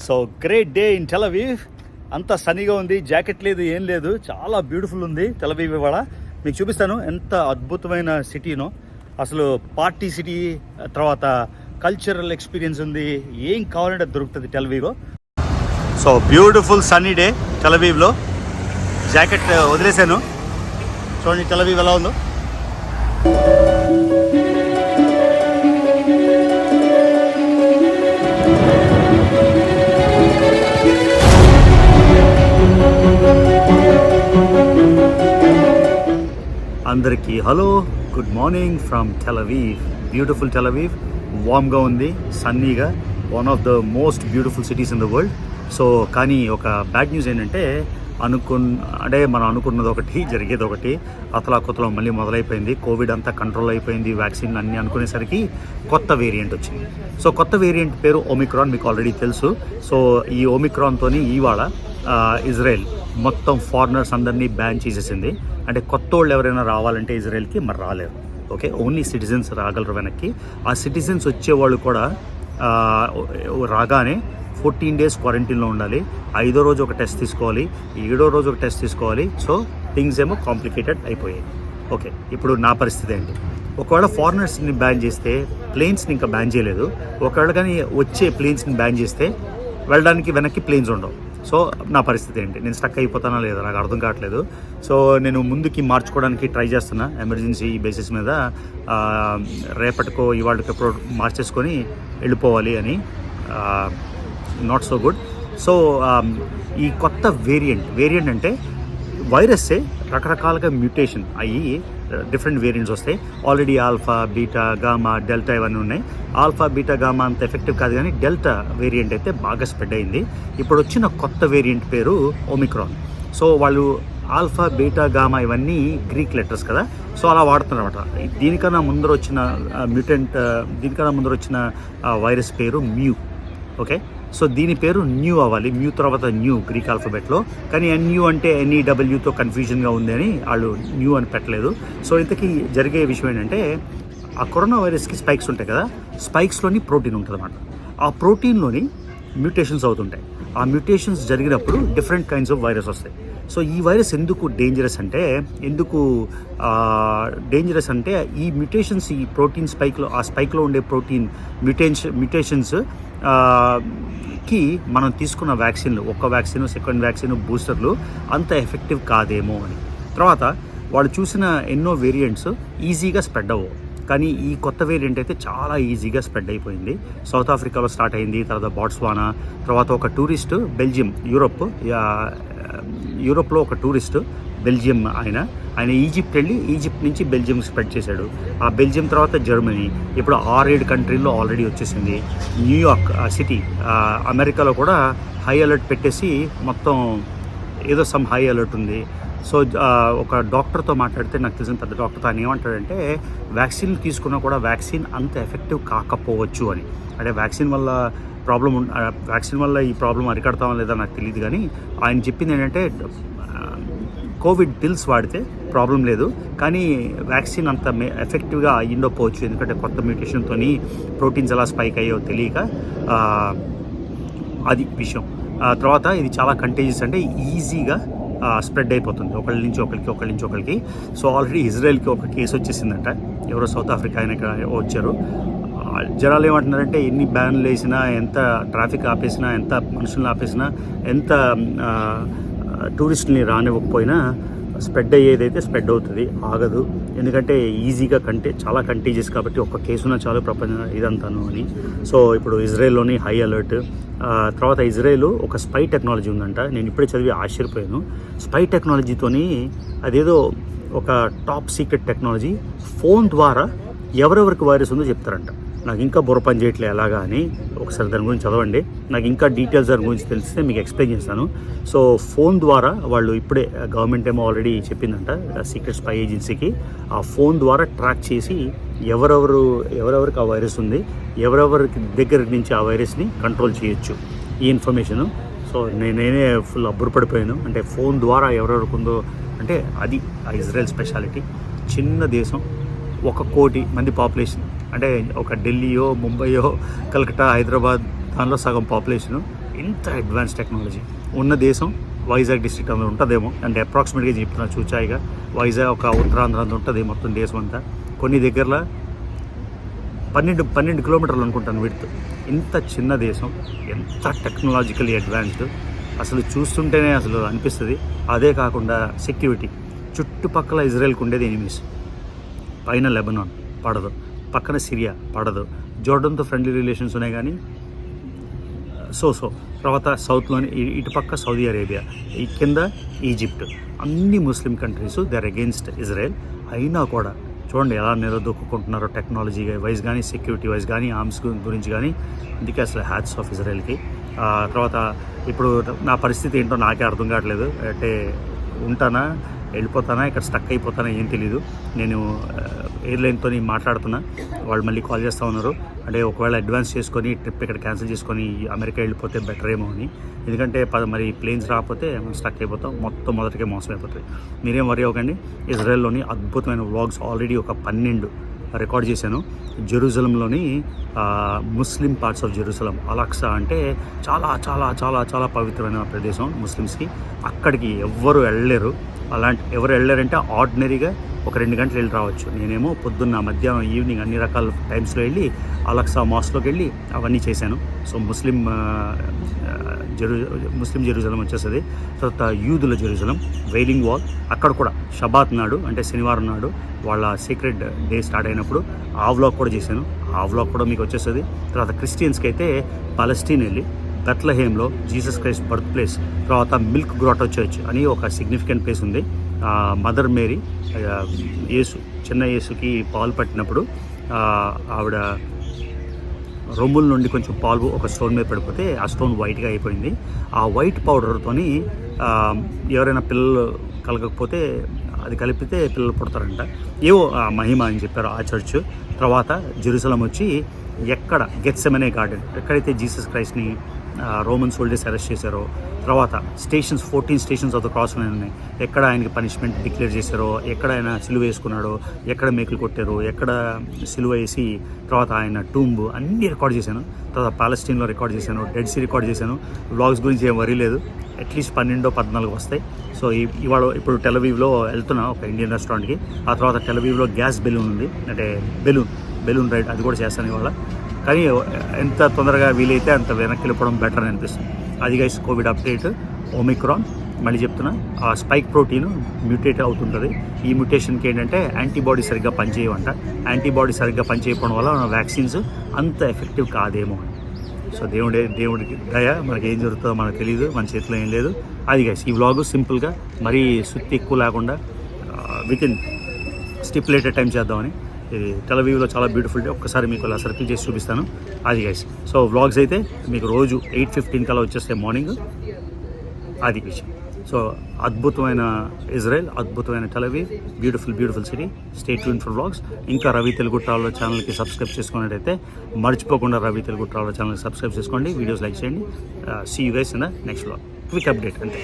So great day in Tel Aviv. అంతా సన్నీగా ఉంది, jacket లేదు, ఏం లేదు, చాలా బ్యూటిఫుల్ ఉంది టెల్ అవీవ్. ఇవాళ మీకు చూపిస్తాను ఎంత అద్భుతమైన సిటీనో. అసలు పార్టీ సిటీ, తర్వాత కల్చరల్ ఎక్స్పీరియన్స్ ఉంది, ఏం కావాలంటే దొరుకుతుంది టెల్ అవీవ్లో. So beautiful sunny day Tel అవీవ్లో. జాకెట్ వదిలేశాను, చూడండి టెల్ అవీవ్ ఎలా ఉందో. అందరికీ hello, good morning from Tel Aviv. Beautiful Tel Aviv, వామ్గా ఉంది, సన్నీగా, one of the most beautiful cities in the world. So కానీ ఒక బ్యాడ్ న్యూస్ ఏంటంటే మనం అనుకున్నది ఒకటి, జరిగేది ఒకటి. అతలాకుతలం మళ్ళీ మొదలైపోయింది. కోవిడ్ అంతా కంట్రోల్ అయిపోయింది, వ్యాక్సిన్ అన్నీ అనుకునేసరికి కొత్త వేరియంట్ వచ్చింది. సో కొత్త వేరియంట్ పేరు ఒమిక్రాన్, మీకు ఆల్రెడీ తెలుసు. సో ఈ ఒమిక్రాన్తో ఇవాళ ఇజ్రాయెల్ మొత్తం ఫారినర్స్ అందరినీ బ్యాన్ చేసేసింది. అంటే కొత్త వాళ్ళు ఎవరైనా రావాలంటే ఇజ్రాయెల్కి మరి రాలేరు. ఓకే, ఓన్లీ సిటిజన్స్ రాగలరు వెనక్కి. ఆ సిటిజన్స్ వచ్చేవాళ్ళు కూడా రాగానే 14 days క్వారంటైన్లో ఉండాలి. 5వ రోజు ఒక టెస్ట్ తీసుకోవాలి, 7వ రోజు ఒక టెస్ట్ తీసుకోవాలి. సో థింగ్స్ ఏమో కాంప్లికేటెడ్ అయిపోయాయి. ఓకే, ఇప్పుడు నా పరిస్థితి ఏంటి? ఒకవేళ ఫారినర్స్ని బ్యాన్ చేస్తే, ప్లేన్స్ని ఇంకా బ్యాన్ చేయలేదు, ఒకవేళ కానీ వచ్చే ప్లేన్స్ని బ్యాన్ చేస్తే వెళ్ళడానికి వెనక్కి ప్లేన్స్ ఉండవు. సో నా పరిస్థితి ఏంటి? నేను స్టక్ అయిపోతానా లేదా నాకు అర్థం కావట్లేదు. సో నేను ముందుకి మార్చుకోవడానికి ట్రై చేస్తున్నా ఎమర్జెన్సీ బేసిస్ మీద. రేపటికో ఇవాళకి ఎప్పుడో మార్చేసుకొని వెళ్ళిపోవాలి అని. Not so good. సో ఈ కొత్త వేరియంట్ అంటే వైరస్సే రకరకాలుగా మ్యూటేషన్ అయ్యి డిఫరెంట్ వేరియంట్స్ వస్తాయి. Already alpha, beta, gamma, delta ఇవన్నీ ఉన్నాయి. ఆల్ఫా, బీటా, గామా అంత ఎఫెక్టివ్ కాదు, కానీ డెల్టా వేరియంట్ అయితే బాగా స్ప్రెడ్ అయింది. ఇప్పుడు వచ్చిన కొత్త వేరియంట్ పేరు ఒమిక్రాన్. సో వాళ్ళు ఆల్ఫా, బీటా, గామా ఇవన్నీ గ్రీక్ లెటర్స్ కదా, సో అలా వాడుతున్నారు అనమాట. దీనికన్నా ముందర వచ్చిన వైరస్ పేరు మ్యూ. ఓకే, సో దీని పేరు న్యూ అవ్వాలి. మ్యూ తర్వాత న్యూ గ్రీక్ ఆల్ఫాబెట్లో, కానీ ఎన్యూ అంటే ఎన్ఈడబ్ల్యూతో కన్ఫ్యూజన్గా ఉంది అని వాళ్ళు న్యూ అని పెట్టలేదు. సో ఇంతకీ జరిగే విషయం ఏంటంటే, ఆ కరోనా వైరస్కి స్పైక్స్ ఉంటాయి కదా, స్పైక్స్లోని ప్రోటీన్ ఉంటుంది అన్నమాట. ఆ ప్రోటీన్లోని మ్యూటేషన్స్ అవుతుంటాయి. ఆ మ్యూటేషన్స్ జరిగినప్పుడు డిఫరెంట్ కైండ్స్ ఆఫ్ వైరస్ వస్తాయి. సో ఈ వైరస్ ఎందుకు డేంజరస్ అంటే ఈ మ్యూటేషన్స్, ఈ ప్రోటీన్ స్పైక్లో ఉండే ప్రోటీన్ మ్యూటేషన్స్ కి మనం తీసుకున్న వ్యాక్సిన్లు, ఒక్క వ్యాక్సిన్, సెకండ్ వ్యాక్సిన్, బూస్టర్లు అంత ఎఫెక్టివ్ కాదేమో అని. తర్వాత వాళ్ళు చూసిన ఎన్నో వేరియంట్స్ ఈజీగా స్ప్రెడ్ అవ్వవు, కానీ ఈ కొత్త వేరియంట్ అయితే చాలా ఈజీగా స్ప్రెడ్ అయిపోయింది. సౌత్ ఆఫ్రికాలో స్టార్ట్ అయింది, తర్వాత బాట్స్వానా, తర్వాత ఒక టూరిస్ట్ బెల్జియం, యూరోప్లో ఒక టూరిస్ట్ బెల్జియం ఆయన ఈజిప్ట్ వెళ్ళి ఈజిప్ట్ నుంచి బెల్జియం స్ప్రెడ్ చేశాడు. ఆ బెల్జియం తర్వాత జర్మనీ, ఇప్పుడు 6-7 కంట్రీల్లో ఆల్రెడీ వచ్చేసింది. న్యూయార్క్ సిటీ, అమెరికాలో కూడా హై అలర్ట్ పెట్టేసి మొత్తం ఏదో సమ్ హై అలర్ట్ ఉంది. సో ఒక డాక్టర్తో మాట్లాడితే, నాకు తెలిసిన పెద్ద డాక్టర్తో, ఆయన ఏమంటాడంటే వ్యాక్సిన్ తీసుకున్నా కూడా వ్యాక్సిన్ అంత ఎఫెక్టివ్ కాకపోవచ్చు అని. అంటే వ్యాక్సిన్ వల్ల ఈ ప్రాబ్లం అరికడతామో లేదా నాకు తెలియదు, కానీ ఆయన చెప్పింది ఏంటంటే కోవిడ్ పిల్స్ వాడితే ప్రాబ్లం లేదు, కానీ వ్యాక్సిన్ అంత ఎఫెక్టివ్గా అయ్యిండకపోవచ్చు, ఎందుకంటే కొత్త మ్యూటేషన్తో ప్రోటీన్స్ ఎలా స్పైక్ అయ్యో తెలియక. అది విషయం. తర్వాత ఇది చాలా కంటేజియస్, అంటే ఈజీగా స్ప్రెడ్ అయిపోతుంది ఒకళ్ళ నుంచి ఒకరికి. సో ఆల్రెడీ ఇజ్రాయెల్కి ఒక కేసు వచ్చేసిందంట. ఎవరో సౌత్ ఆఫ్రికా ఆయన వచ్చారు. జనాలు ఏమంటున్నారంటే ఎన్ని బ్యాన్లు వేసినా, ఎంత ట్రాఫిక్ ఆపేసినా, ఎంత మనుషులను ఆపేసినా, ఎంత టూరిస్టులని రానివ్వకపోయినా స్ప్రెడ్ అయ్యేదైతే స్ప్రెడ్ అవుతుంది, ఆగదు. ఎందుకంటే ఈజీగా చాలా కంటేజియస్ కాబట్టి ఒక్క కేసున చాలు ప్రపంచం ఇదంతాను అని. సో ఇప్పుడు ఇజ్రాయెల్లోని హై అలర్ట్. తర్వాత ఇజ్రాయెల్ ఒక స్పై టెక్నాలజీ ఉందంట. నేను ఇప్పుడే చదివి ఆశ్చర్యపోయాను. స్పై టెక్నాలజీతోని అదేదో ఒక టాప్ సీక్రెట్ టెక్నాలజీ, ఫోన్ ద్వారా ఎవరెవరికి వైరస్ ఉందో చెప్తారంట. నాకు ఇంకా బుర్ర పని చేయట్లేదు ఎలాగా అని. ఒకసారి దాని గురించి చదవండి, నాకు ఇంకా డీటెయిల్స్ దాని గురించి తెలిస్తే మీకు ఎక్స్ప్లెయిన్ చేస్తాను. సో ఫోన్ ద్వారా వాళ్ళు ఇప్పుడే గవర్నమెంట్ ఏమో ఆల్రెడీ చెప్పిందంట సీక్రెట్ స్పై ఏజెన్సీకి, ఆ ఫోన్ ద్వారా ట్రాక్ చేసి ఎవరెవరికి ఆ వైరస్ ఉంది, ఎవరెవరికి దగ్గర నుంచి ఆ వైరస్ని కంట్రోల్ చేయొచ్చు, ఈ ఇన్ఫర్మేషను. సో నేనే ఫుల్ అబ్బురపడిపోయాను. అంటే ఫోన్ ద్వారా ఎవరెవరికి ఉందో, అంటే అది ఆ ఇజ్రాయెల్ స్పెషాలిటీ. చిన్న దేశం, 1 కోటి మంది పాపులేషన్, అంటే ఒక ఢిల్లీయో, ముంబైయో, కలకత్తా, హైదరాబాద్ దానిలో సగం పాపులేషను. ఇంత అడ్వాన్స్ టెక్నాలజీ ఉన్న దేశం వైజాగ్ డిస్ట్రిక్ట్ అందులో ఉంటుందేమో, అంటే అప్రాక్సిమేట్గా చెప్తున్నా చూచాయిగా. వైజాగ్ ఒక ఉత్తరాంధ్ర అంత ఉంటుంది మొత్తం దేశం అంతా. కొన్ని దగ్గరలో 12 కిలోమీటర్లు అనుకుంటాను విడ్త్. ఇంత చిన్న దేశం, ఎంత టెక్నాలజికలీ అడ్వాన్స్డ్, అసలు చూస్తుంటేనే అసలు అనిపిస్తుంది. అదే కాకుండా సెక్యూరిటీ, చుట్టుపక్కల ఇజ్రాయెల్కి ఉండేది ఎనిమీస్. పైన లెబనాన్ పడదు, పక్కన సిరియా పడదు, జోర్డన్తో ఫ్రెండ్లీ రిలేషన్స్ ఉన్నాయి కానీ తర్వాత సౌత్లోని ఇటుపక్క సౌదీ అరేబియా, ఈ కింద ఈజిప్ట్, అన్ని Muslim countries they are against Israel. అయినా కూడా చూడండి ఎలా నిలదొక్కుంటున్నారో టెక్నాలజీ వైజ్ కానీ, సెక్యూరిటీ వైజ్ కానీ, ఆర్మ్స్ గురించి కానీ. అందుకే అసలు హ్యాట్స్ ఆఫ్ ఇజ్రాయెల్కి. తర్వాత ఇప్పుడు నా పరిస్థితి ఏంటో నాకే అర్థం కావట్లేదు. అంటే ఉంటానా, వెళ్ళిపోతానా, ఇక్కడ స్టక్ అయిపోతానా ఏం తెలీదు. నేను ఎయిర్లైన్తో మాట్లాడుతున్నా, వాళ్ళు మళ్ళీ కాల్ చేస్తూ ఉన్నారు. అంటే ఒకవేళ అడ్వాన్స్ చేసుకొని ట్రిప్ ఇక్కడ క్యాన్సిల్ చేసుకొని అమెరికా వెళ్ళిపోతే బెటర్ ఏమో అని. ఎందుకంటే మరి ప్లేన్స్ రాకపోతే మనం స్టక్ అయిపోతాం, మొత్తం మొదటికే మోసం అయిపోతుంది. మీరేం వరీ అవ్వకండి. ఇజ్రాయెల్లోని అద్భుతమైన వ్లాగ్స్ ఆల్రెడీ ఒక 12 రికార్డ్ చేశాను. జెరూసలంలోని ముస్లిం పార్ట్స్ ఆఫ్ జెరూసలం, అలక్సా అంటే చాలా చాలా చాలా చాలా పవిత్రమైన ప్రదేశం ముస్లిమ్స్కి. అక్కడికి ఎవ్వరు వెళ్ళలేరు. అలాంటి ఎవరు వెళ్ళారంటే ఆర్డినరీగా ఒక 2 గంటలు వెళ్ళి రావచ్చు. నేనేమో పొద్దున్న, మధ్యాహ్నం, ఈవినింగ్ అన్ని రకాల టైమ్స్లో వెళ్ళి అలక్సా మాస్లోకి వెళ్ళి అవన్నీ చేశాను. సో ముస్లిం జెరూసలం వచ్చేస్తుంది. తర్వాత యూదుల జెరూసలం, వెయిలింగ్ వాల్, అక్కడ కూడా షబాత్ నాడు అంటే శనివారం నాడు వాళ్ళ సీక్రెట్ డే స్టార్ట్ అయినప్పుడు ఆ వ్లాగ్ కూడా చేశాను. ఆ వ్లాగ్ కూడా మీకు వచ్చేస్తుంది. తర్వాత క్రిస్టియన్స్కి అయితే పాలెస్టీన్ వెళ్ళి బెత్లహేమ్లో జీసస్ క్రైస్ట్ బర్త్ ప్లేస్, తర్వాత మిల్క్ గ్రాటో చర్చ్ అని ఒక సిగ్నిఫికెంట్ ప్లేస్ ఉంది. మదర్ మేరీ, చిన్న యేసుకి పాలు పట్టినప్పుడు ఆవిడ రొమ్ముల నుండి కొంచెం పాలు ఒక స్టోన్ మీద పడిపోతే ఆ స్టోన్ వైట్గా అయిపోయింది. ఆ వైట్ పౌడర్తోని ఎవరైనా పిల్లలు కలగకపోతే అది కలిపితే పిల్లలు పుడతారంట. ఏవో మహిమ అని చెప్పారు ఆ చర్చ్. తర్వాత జెరూసలం వచ్చి ఎక్కడ గెత్సెమనే గార్డెన్, ఎక్కడైతే జీసస్ క్రైస్ట్ని రోమన్ సోల్జర్స్ అరెస్ట్ చేశారో, తర్వాత stations 14 stations of the cross ఉన్నాయి. ఎక్కడ ఆయనకి పనిష్మెంట్ డిక్లేర్ చేశారో, ఎక్కడ ఆయన సిలువ వేసుకున్నాడో, ఎక్కడ మేకులు కొట్టారో, ఎక్కడ సిలువ వేసి తర్వాత ఆయన టూంబ్ అన్నీ రికార్డ్ చేశాను. తర్వాత పాలెస్టీన్లో రికార్డ్ చేశాను, డెడ్ సీ రికార్డ్ చేశాను. వ్లాగ్స్ గురించి ఏం వరీ లేదు, అట్లీస్ట్ 12-14 వస్తాయి. సో ఇప్పుడు టెలవీవ్లో వెళ్తున్నా ఒక ఇండియన్ రెస్టారెంట్కి. ఆ తర్వాత టెలవీవ్లో గ్యాస్ బెలూన్ ఉంది, అంటే బెలూన్ రైడ్, అది కూడా చేస్తాను ఇవాళ. కానీ ఎంత తొందరగా వీలైతే అంత వెనక్కి వెళ్ళిపోవడం బెటర్ అని అనిపిస్తుంది. అది గైస్ కోవిడ్ అప్డేట్. ఒమిక్రాన్ మళ్ళీ చెప్తున్నా, ఆ స్పైక్ ప్రోటీన్ మ్యూటేట్ అవుతుంటుంది. ఈ మ్యూటేషన్కి ఏంటంటే యాంటీబాడీ సరిగ్గా పనిచేయవంట. యాంటీబాడీ సరిగ్గా పనిచేయకపోవడం వల్ల వ్యాక్సిన్స్ అంత ఎఫెక్టివ్ కాదేమో అని. సో దేవుడికి దయ, మనకి ఏం జరుగుతుందో మనకు తెలియదు, మన చేతిలో ఏం లేదు. అది గైస్ ఈ వ్లాగు సింపుల్గా, మరీ సుత్తి ఎక్కువ లేకుండా వితిన్ స్టిపులేటెడ్ టైం చేద్దామని. ఇది టెలవీవ్లో చాలా బ్యూటిఫుల్ డే. ఒక్కసారి మీకు అలా సర్కిల్ చేసి చూపిస్తాను. అది గైస్. సో వ్లాగ్స్ అయితే మీకు రోజు 8:15 కల్లా వచ్చేస్తాయి మార్నింగ్. అది విషయం. సో అద్భుతమైన ఇజ్రాయెల్, అద్భుతమైన Tel Aviv, beautiful city. Stay tuned for vlogs. ఇంకా రవి తెలుగు ట్రావెలర్ ఛానల్కి సబ్స్క్రైబ్ చేసుకున్నట్టయితే మర్చిపోకుండా రవి తెలుగు ట్రావెలర్ ఛానల్కి సబ్స్క్రైబ్ చేసుకోండి, వీడియోస్ లైక్ చేయండి. See you guys in the next vlog. Quick update అంతే.